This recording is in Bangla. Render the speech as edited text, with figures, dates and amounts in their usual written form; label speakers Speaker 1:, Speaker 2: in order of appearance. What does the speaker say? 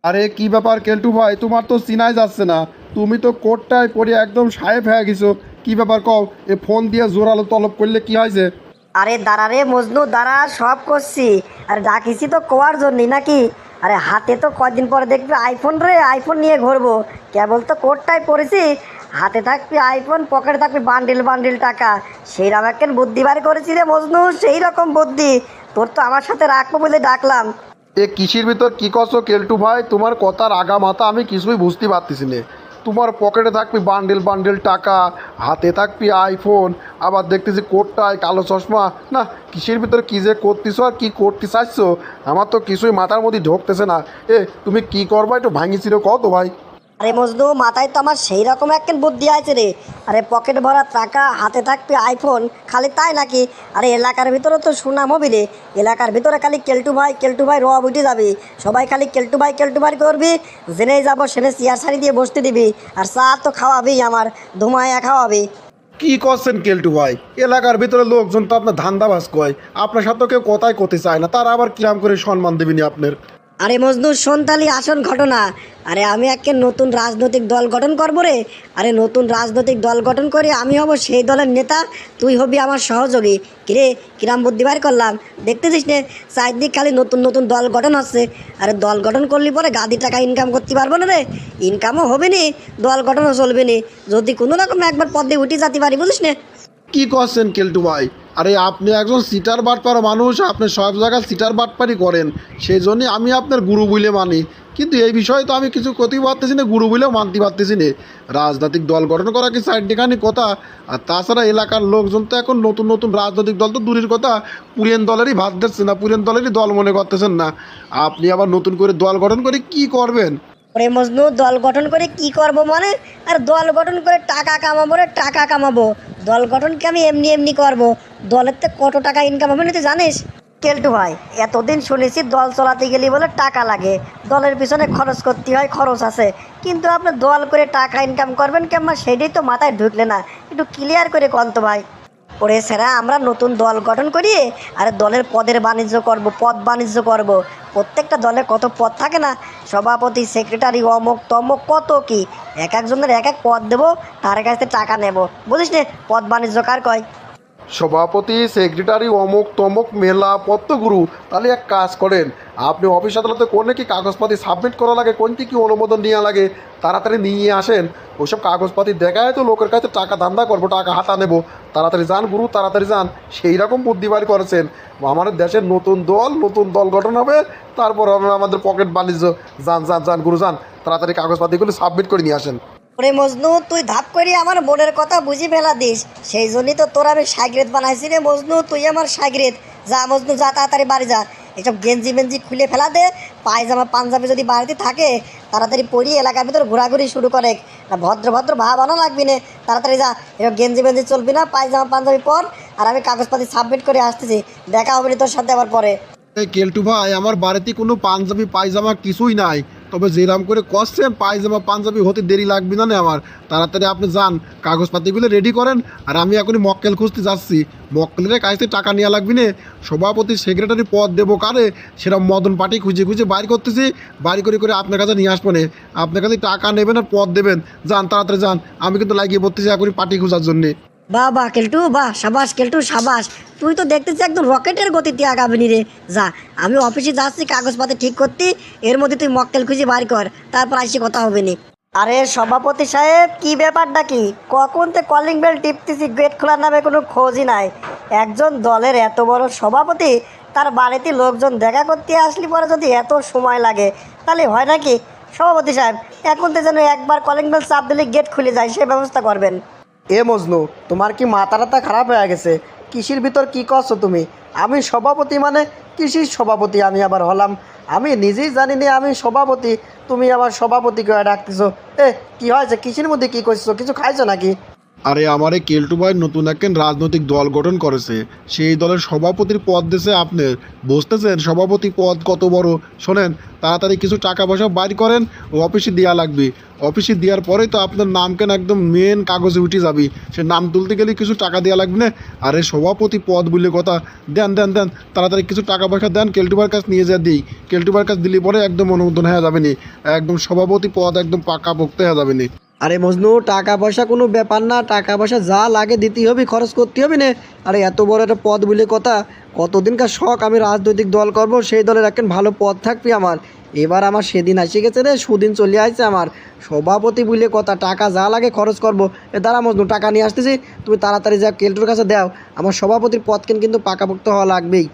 Speaker 1: আরে কি ব্যাপার কেলটু ভাই, তোমার তো চিনাই যাচ্ছে না। তুমি তো কোটটায় পরে একদম সাহেব হয়ে গেছো। কি ব্যাপার কও, এ ফোন দিয়ে জোরালো তলব করলে কি হয়েছে?
Speaker 2: আরে দাঁড়া রে মজনু, দাঁড়া, সব করছি। আরে ডাকিছি তো কোয়ার জন্যই নাকি? আরে হাতে তো কয়দিন পরে দেখবি আইফোন, রে আইফোন নিয়ে ঘুরবো। কেবল তো কোটটাই পরেছি, হাতে থাকবি আইফোন, পকেটে থাকবি বান্ডিল বান্ডিল টাকা। সেই রকম একটা বুদ্ধি বার করেছি রে মজনু, সেই রকম বুদ্ধি। তোর তো আমার সাথে রাখবো বলে ডাকলাম।
Speaker 1: এ কিসির ভিতর কি করছো কেলটু ভাই? তোমার কথার আগা মাথা আমি কিছুই বুঝতে পারতেছি না। তোমার পকেটে থাকবি বান্ডেল বান্ডেল টাকা, হাতে থাকবি আইফোন, আবার দেখতেছি কোটটায় কালো চশমা। না, কিসের ভিতর কি যে করতেছো আর কি করতে চাইছো, আমার তো কিছুই মাথার মধ্যে ঢুকতেছে না। এ তুমি কি করবা একটু ভাঙিছিল কত ভাই?
Speaker 2: আরে মজনু, মাথায় তো আমার সেই রকম একটা বুদ্ধি আছে রে। আরে পকেট ভরা টাকা, হাতে থাকবে আইফোন, খালি তাই নাকি? আরে এলাকার ভিতরে তো সুনাম হবি রে। এলাকার ভিতরে খালি কেলটু ভাই রব উঠে যাবি। সবাই খালি কেলটু ভাই করবি। জেনেই যাবো, সেনে চেয়ার সারি দিয়ে বসতে দিবি। আর চা তো খাওয়াবি, আমার ধুমায়া খাওয়াবি।
Speaker 1: কি করছেন কেলটু ভাই? এলাকার ভিতরে লোকজন তো আপনার ধান্দাবাজ কয়, আপনার সাথে কেউ কথাই করতে চায় না, তারা আবার কিরাম করে সম্মান দেবেনি আপনার?
Speaker 2: আরে মজনু, সন্তালি আসন ঘটনা। আরে আমি একটা নতুন রাজনৈতিক দল গঠন করবো রে। আরে নতুন রাজনৈতিক দল গঠন করে আমি হব সেই দলের নেতা, তুই হবি আমার সহযোগী। কিরে, কিরাম বুদ্ধি বার করলাম দেখতেছিস নে? চারদিক খালি নতুন নতুন দল গঠন হচ্ছে। আরে দল গঠন করলি পরে গাদি টাকা ইনকাম করতে পারবো না রে? ইনকামও হবে নি, দল গঠনও চলবে নি, যদি কোনো রকম একবার পদে উঠে যেতে পারি, বুঝিস নে?
Speaker 1: কি করছেন কেলটু ভাই? আরে আপনি একজন সিটার বাটপার মানুষ, আপনি সব জায়গায় সিটার বাটপারই করেন, সেই জন্যই আমি আপনার গুরু বলে মানি। কিন্তু এই বিষয়ে তো আমি কিছু করতেই পারতেছি না, গুরু বলেও মানতে পারতেছি না। রাজনৈতিক দল গঠন করা কি চারটিখানি কথা? আর তাছাড়া এলাকার লোকজন তো এখন নতুন নতুন রাজনৈতিক দল তো দূরের কথা, পুরেন দলেরই ভাত দিচ্ছে না, পুরেন দলেরই দল মনে করতেছেন না। আপনি আবার নতুন করে দল গঠন করে কি করবেন?
Speaker 2: ওরে মজনু, দল গঠন করে কি করব মানে? আর দল গঠন করে টাকা কামাবো রে, টাকা কামাবো। দল গঠনকে আমি এমনি এমনি করব। দলের তো কত টাকা ইনকাম হবে না তুই জানিস? কেলটু ভাই, এতদিন শুনেছি দল চালাতে গেলে বলে টাকা লাগে, দলের পিছনে খরচ করতে হয়, খরচ আছে। কিন্তু আপনি দল করে টাকা ইনকাম করবেন কেমন, সেটাই তো মাথায় ঢুকলে না। একটু ক্লিয়ার করে কন তো ভাই। ওরে সেরা, আমরা নতুন দল গঠন করি, আর দলের পদের বাণিজ্য করব, পদ বাণিজ্য করব। প্রত্যেকটা দলে কত পদ থাকে না, সভাপতি, সেক্রেটারি, অমুক তমুক, কত কি। এক একজনের এক এক পদ দেবো, তার কাছ থেকে টাকা নেব, বুঝিস নে? পদ বাণিজ্য কার কয়?
Speaker 1: সভাপতি, সেক্রেটারি, অমুক তমুক, মেলা পদ্মগুরু। তাহলে এক কাজ করেন, আপনি অফিস আদালতে কোনে কি কাগজপাতি সাবমিট করা লাগে, কোনটি কি অনুমোদন নেওয়া লাগে, তাড়াতাড়ি নিয়ে আসেন। ওইসব কাগজপাতি দেখায় তো লোকের কাছে টাকা ধান্দা করবো, টাকা হাতা নেব। তাড়াতাড়ি যান গুরু, তাড়াতাড়ি যান। সেই রকম বুদ্ধি বার করেছেন। আমাদের দেশের নতুন দল গঠন হবে, তারপর হবে আমাদের পকেট বাণিজ্য। যান যান যান গুরু, যান তাড়াতাড়ি কাগজপাতিগুলো সাবমিট করে নিয়ে আসেন।
Speaker 2: ওরে মজনু, তুই ধাপ করি আমার মনের কথা বুঝি ফেলা দিস। সেই জন্যই তো তোর আমি সাগরেদ বানাইছি রে মজনু, তুই আমার সাগরেদ। যা মজনু, যা তাড়াতাড়ি বাড়ি যা। এসব গেঞ্জি মেঞ্জি খুলে ফেলা দে। পায়জামা পাঞ্জাবি যদি বাড়িতে থাকে, তাড়াতাড়ি পরিয়ে এলাকার ভিতরে ঘোরাঘুরি শুরু করে। না, ভদ্র ভদ্র ভাব আনা লাগবি না। তাড়াতাড়ি যা, এসব গেঞ্জি মেঞ্জি চলবি না, পায়জামা পাঞ্জাবি পর। আর আমি কাগজপাতি সাবমিট করে আসতেছি, দেখা হবে না তোর সাথে আবার পরে।
Speaker 1: এই কেলটু ভাই, আমার বাড়িতে কোনো পাঞ্জাবি পায়জামা কিছুই নাই। তবে যেরাম করে কষছেন, পায়জামা পাঞ্জাবি হতে দেরি লাগবে না আমার। তাড়াতাড়ি আপনি যান, কাগজপাতিগুলো রেডি করেন। আর আমি এখনই মক্কেল খুঁজতে যাচ্ছি। মক্কেলের কাছ থেকে টাকা নেওয়া লাগবে না। সভাপতি, সেক্রেটারি পদ দেবো কারে, সেরকম মদন পার্টি খুঁজে খুঁজে বাইর করতেছি। বাইর করে করে আপনার কাছে নিয়ে আসবো না। আপনার কাছে টাকা নেবেন আর পদ দেবেন। যান তাড়াতাড়ি যান, আমি কিন্তু লাগিয়ে পড়তেছি এখনই পার্টি খোঁজার জন্যে।
Speaker 2: বাহ বাহ কেলটু, বাহ, সাবাস কেলটু, সাবাস। তুই তো দেখতেছি একদম রকেটের গতিতে আগাবিনি রে। যা, আমি অফিসে যাচ্ছি কাগজপাতি ঠিক করতে। এর মধ্যে তুই মক্কেল খুঁজে বার কর, তারপর আসি কথা হবে নি। আরে সভাপতি সাহেব, কি ব্যাপারটা কি? কখন তো কলিং বেল টিপতেছি, গেট খোলার নামে কোনো খোঁজই নাই। একজন দলের এত বড় সভাপতি, তার বাড়িতে লোকজন দেখা করতে আসলে পরে যদি এত সময় লাগে, তাহলে হয় নাকি? সভাপতি সাহেব, এখন তো যেন একবার কলিং বেল চাপ দিলে গেট খুলে যায়, সে ব্যবস্থা করবেন।
Speaker 3: এ মজনু, তোমার কি মাথা টাথা খারাপ হয়ে গেছে? কৃষির ভিতর কি করছো তুমি? আমি সভাপতি মানে কৃষির সভাপতি আমি আবার হলাম? আমি নিজেই জানি না আমি সভাপতি, তুমি আবার সভাপতি করে ডাকতেছো। এ কি হয়েছে? কৃষির মধ্যে কি করছো? কিছু খাইছো নাকি?
Speaker 1: আরে আমার এই কেলটু ভাই নতুন একখান রাজনৈতিক দল গঠন করেছে, সেই দলের সভাপতির পদ দিয়েছে আপনার। বুঝতেছেন সভাপতি পদ কত বড়? শোনেন, তাড়াতাড়ি কিছু টাকা পয়সা বাইর করেন, ও অফিসে দেওয়া লাগবে। অফিসে দেওয়ার পরেই তো আপনার নাম কেন একদম মেন কাগজে উঠে যাবি, সে নাম তুলতে গেলে কিছু টাকা দেওয়া লাগবে না। আরে সভাপতি পদ বলে কথা, দেন দেন দেন, তাড়াতাড়ি কিছু টাকা পয়সা দেন, কেলটুবার কাছে নিয়ে যা দিই। কেলটুবার কাছে দিলে পরে একদম অনুমোদন হয়ে যাবে নি, একদম সভাপতি পদ একদম পাকা পোক্ত হয়ে যাবে নি।
Speaker 3: আরে মজনু, টাকা পয়সা কোনো ব্যাপার না, টাকা পয়সা যা লাগে দিতেই হবে, খরচ করতে হবে না। আরে এত বড় একটা পদ বলে কথা, কতদিনকার শখ আমি রাজনৈতিক দল করব, সেই দলের একখান ভালো পদ থাকবে আমার। এবার আমার সেদিন এসে গেছে রে, সুদিন চলে আসছে আমার। সভাপতি বলে কথা, টাকা যা লাগে খরচ করব। দাঁড়া মজনু, টাকা নিয়ে আসতেছি, তুমি তাড়াতাড়ি যা কেলটুর কাছে দাও, আমার সভাপতির পদ কিন্তু পাকাপোক্ত হওয়া লাগবেই।